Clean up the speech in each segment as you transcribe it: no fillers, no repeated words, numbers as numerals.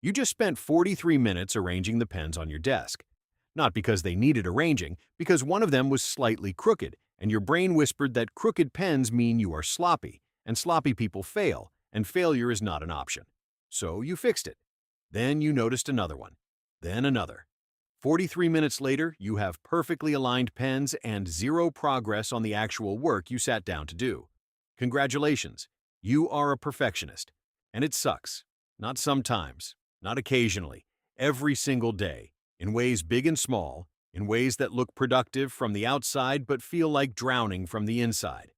You just spent 43 minutes arranging the pens on your desk. Not because they needed arranging, because one of them was slightly crooked, and your brain whispered that crooked pens mean you are sloppy, and sloppy people fail, and failure is not an option. So you fixed it. Then you noticed another one. Then another. 43 minutes later, you have perfectly aligned pens and zero progress on the actual work you sat down to do. Congratulations, you are a perfectionist. And it sucks. Not sometimes, not occasionally, every single day, in ways big and small, in ways that look productive from the outside but feel like drowning from the inside.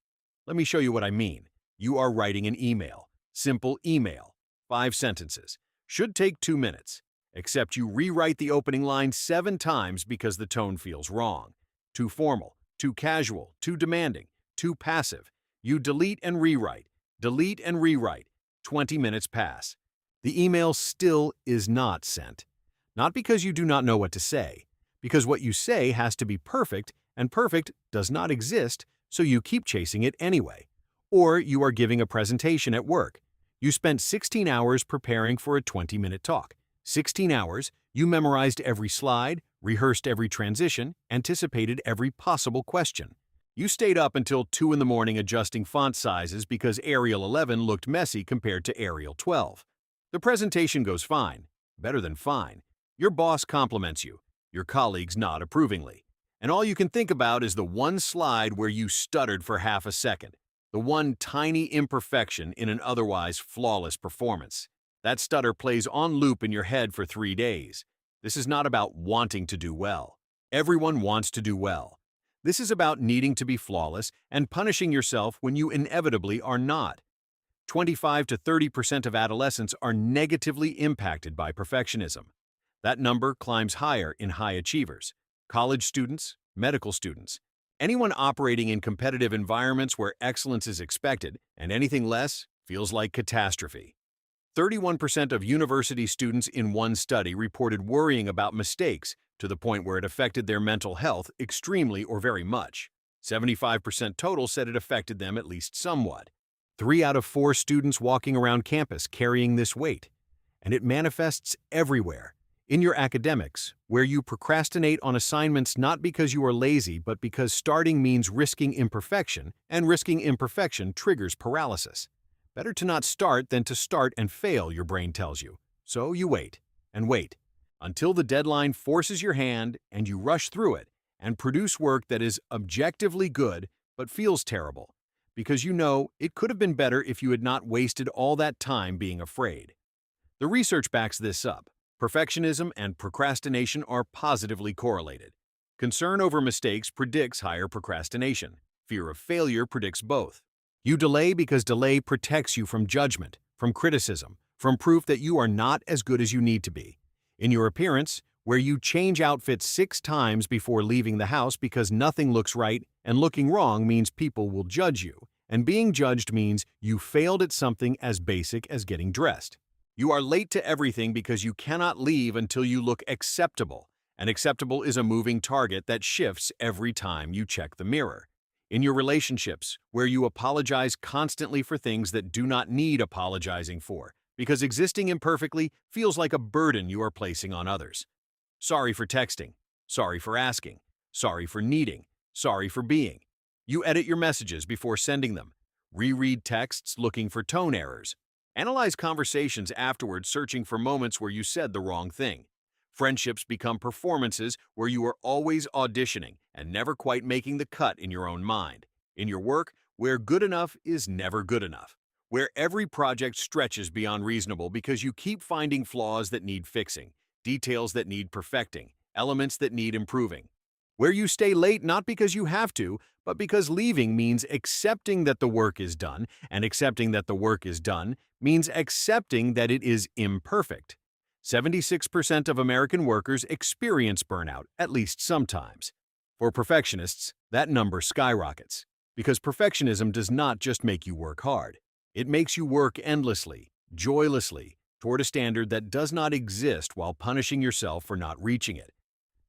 Let me show you what I mean. You are writing an email. Simple email. 5 sentences. Should take 2 minutes. Except you rewrite the opening line 7 times because the tone feels wrong. Too formal, too casual, too demanding, too passive. You delete and rewrite. 20 minutes pass. The email still is not sent. Not because you do not know what to say, because what you say has to be perfect, and perfect does not exist, so you keep chasing it anyway. Or you are giving a presentation at work. You spent 16 hours preparing for a 20-minute talk. 16 hours, you memorized every slide, rehearsed every transition, anticipated every possible question. You stayed up until 2 in the morning adjusting font sizes because Arial 11 looked messy compared to Arial 12. The presentation goes fine, better than fine. Your boss compliments you, your colleagues nod approvingly. And all you can think about is the one slide where you stuttered for half a second, the one tiny imperfection in an otherwise flawless performance. That stutter plays on loop in your head for 3 days. This is not about wanting to do well. Everyone wants to do well. This is about needing to be flawless and punishing yourself when you inevitably are not. 25 to 30% of adolescents are negatively impacted by perfectionism. That number climbs higher in high achievers, college students, medical students, anyone operating in competitive environments where excellence is expected and anything less feels like catastrophe. 31% of university students in one study reported worrying about mistakes to the point where it affected their mental health extremely or very much. 75% total said it affected them at least somewhat. 3 out of 4 students walking around campus carrying this weight. And it manifests everywhere. In your academics, where you procrastinate on assignments not because you are lazy but because starting means risking imperfection, and risking imperfection triggers paralysis. Better to not start than to start and fail, your brain tells you. So you wait, and wait, until the deadline forces your hand and you rush through it and produce work that is objectively good but feels terrible, because you know it could have been better if you had not wasted all that time being afraid. The research backs this up. Perfectionism and procrastination are positively correlated. Concern over mistakes predicts higher procrastination. Fear of failure predicts both. You delay because delay protects you from judgment, from criticism, from proof that you are not as good as you need to be. In your appearance, where you change outfits 6 times before leaving the house because nothing looks right, and looking wrong means people will judge you, and being judged means you failed at something as basic as getting dressed. You are late to everything because you cannot leave until you look acceptable, and acceptable is a moving target that shifts every time you check the mirror. In your relationships, where you apologize constantly for things that do not need apologizing for, because existing imperfectly feels like a burden you are placing on others. Sorry for texting, sorry for asking, sorry for needing, sorry for being. You edit your messages before sending them, reread texts looking for tone errors, analyze conversations afterwards searching for moments where you said the wrong thing. Friendships become performances where you are always auditioning and never quite making the cut in your own mind. In your work, where good enough is never good enough. Where every project stretches beyond reasonable because you keep finding flaws that need fixing, details that need perfecting, elements that need improving. Where you stay late not because you have to, but because leaving means accepting that the work is done, and accepting that the work is done means accepting that it is imperfect. 76% of American workers experience burnout, at least sometimes. For perfectionists, that number skyrockets, because perfectionism does not just make you work hard. It makes you work endlessly, joylessly, toward a standard that does not exist while punishing yourself for not reaching it.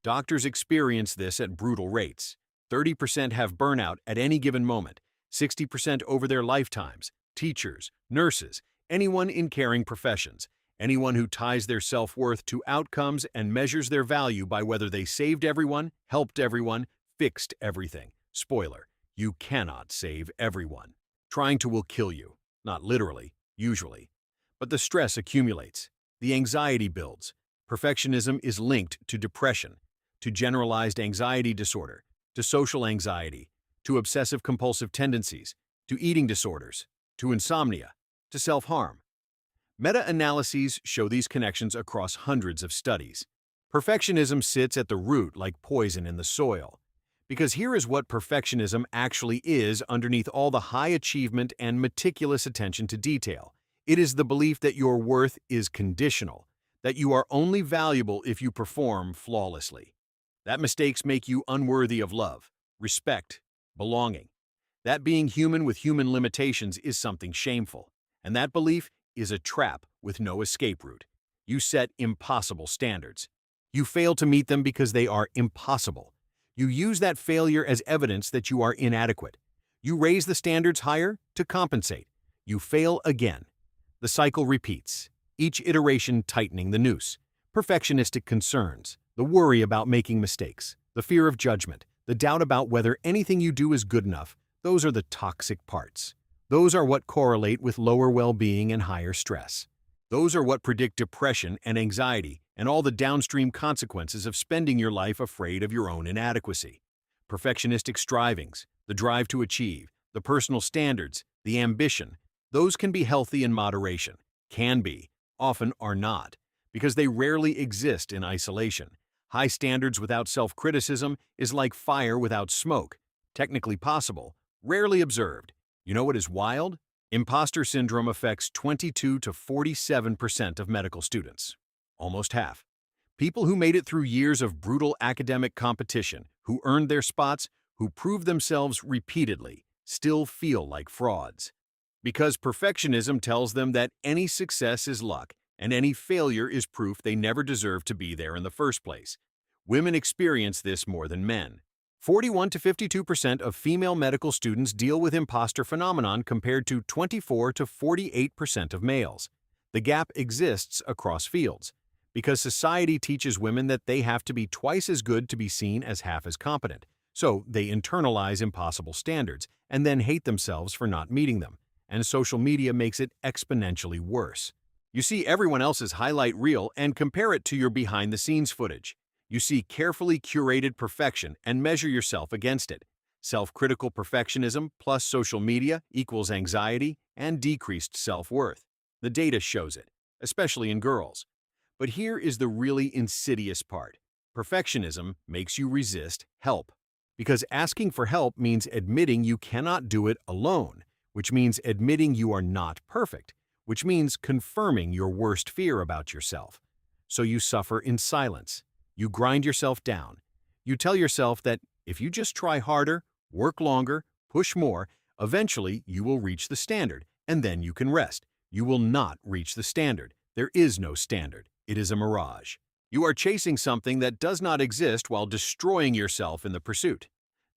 Doctors experience this at brutal rates. 30% have burnout at any given moment, 60% over their lifetimes. Teachers, nurses, anyone in caring professions, Anyone who ties their self-worth to outcomes and measures their value by whether they saved everyone, helped everyone, fixed everything. Spoiler, you cannot save everyone. Trying to will kill you. Not literally, usually. But the stress accumulates. The anxiety builds. Perfectionism is linked to depression, to generalized anxiety disorder, to social anxiety, to obsessive-compulsive tendencies, to eating disorders, to insomnia, to self-harm. Meta-analyses show these connections across hundreds of studies. Perfectionism sits at the root like poison in the soil. Because here is what perfectionism actually is underneath all the high achievement and meticulous attention to detail. It is the belief that your worth is conditional, that you are only valuable if you perform flawlessly, that mistakes make you unworthy of love, respect, belonging, that being human with human limitations is something shameful, and that belief is a trap with no escape route. You set impossible standards. You fail to meet them because they are impossible. You use that failure as evidence that you are inadequate. You raise the standards higher to compensate. You fail again. The cycle repeats, each iteration tightening the noose. Perfectionistic concerns, the worry about making mistakes, the fear of judgment, the doubt about whether anything you do is good enough, those are the toxic parts. Those are what correlate with lower well-being and higher stress. Those are what predict depression and anxiety and all the downstream consequences of spending your life afraid of your own inadequacy. Perfectionistic strivings, the drive to achieve, the personal standards, the ambition, those can be healthy in moderation, can be, often are not, because they rarely exist in isolation. High standards without self-criticism is like fire without smoke, technically possible, rarely observed. You know what is wild? Imposter syndrome affects 22 to 47% of medical students, almost half. People who made it through years of brutal academic competition, who earned their spots, who proved themselves repeatedly, still feel like frauds. Because perfectionism tells them that any success is luck and any failure is proof they never deserved to be there in the first place. Women experience this more than men. 41 to 52% of female medical students deal with imposter phenomenon compared to 24 to 48% of males. The gap exists across fields because society teaches women that they have to be twice as good to be seen as half as competent. So they internalize impossible standards and then hate themselves for not meeting them. And social media makes it exponentially worse. You see everyone else's highlight reel and compare it to your behind-the-scenes footage. You see carefully curated perfection and measure yourself against it. Self-critical perfectionism plus social media equals anxiety and decreased self-worth. The data shows it, especially in girls. But here is the really insidious part. Perfectionism makes you resist help. Because asking for help means admitting you cannot do it alone, which means admitting you are not perfect, which means confirming your worst fear about yourself. So you suffer in silence. You grind yourself down. You tell yourself that if you just try harder, work longer, push more, eventually you will reach the standard, and then you can rest. You will not reach the standard. There is no standard. It is a mirage. You are chasing something that does not exist while destroying yourself in the pursuit.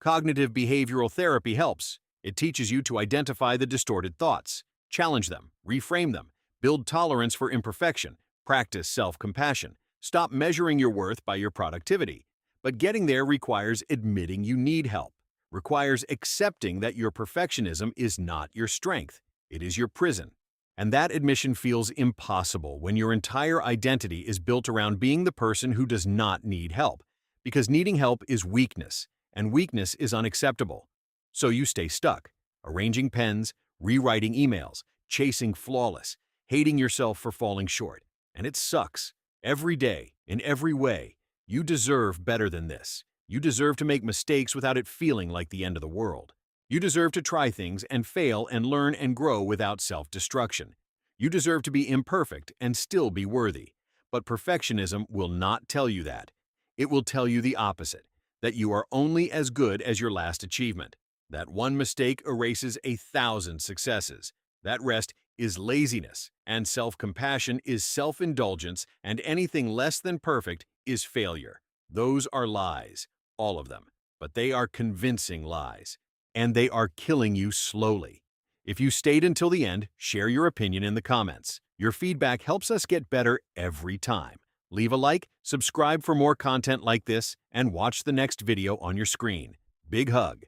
Cognitive behavioral therapy helps. It teaches you to identify the distorted thoughts, challenge them, reframe them, build tolerance for imperfection, practice self-compassion. Stop measuring your worth by your productivity. But getting there requires admitting you need help, requires accepting that your perfectionism is not your strength, it is your prison. And that admission feels impossible when your entire identity is built around being the person who does not need help, because needing help is weakness, and weakness is unacceptable. So you stay stuck, arranging pens, rewriting emails, chasing flawless, hating yourself for falling short. And it sucks. Every day, in every way, you deserve better than this. You deserve to make mistakes without it feeling like the end of the world. You deserve to try things and fail and learn and grow without self-destruction. You deserve to be imperfect and still be worthy. But perfectionism will not tell you that. It will tell you the opposite, that you are only as good as your last achievement. That one mistake erases 1,000 successes. That rest is laziness, and self-compassion is self-indulgence, and anything less than perfect is failure. Those are lies, all of them, but they are convincing lies, and they are killing you slowly. If you stayed until the end, share your opinion in the comments. Your feedback helps us get better every time. Leave a like, subscribe for more content like this, and watch the next video on your screen. Big hug.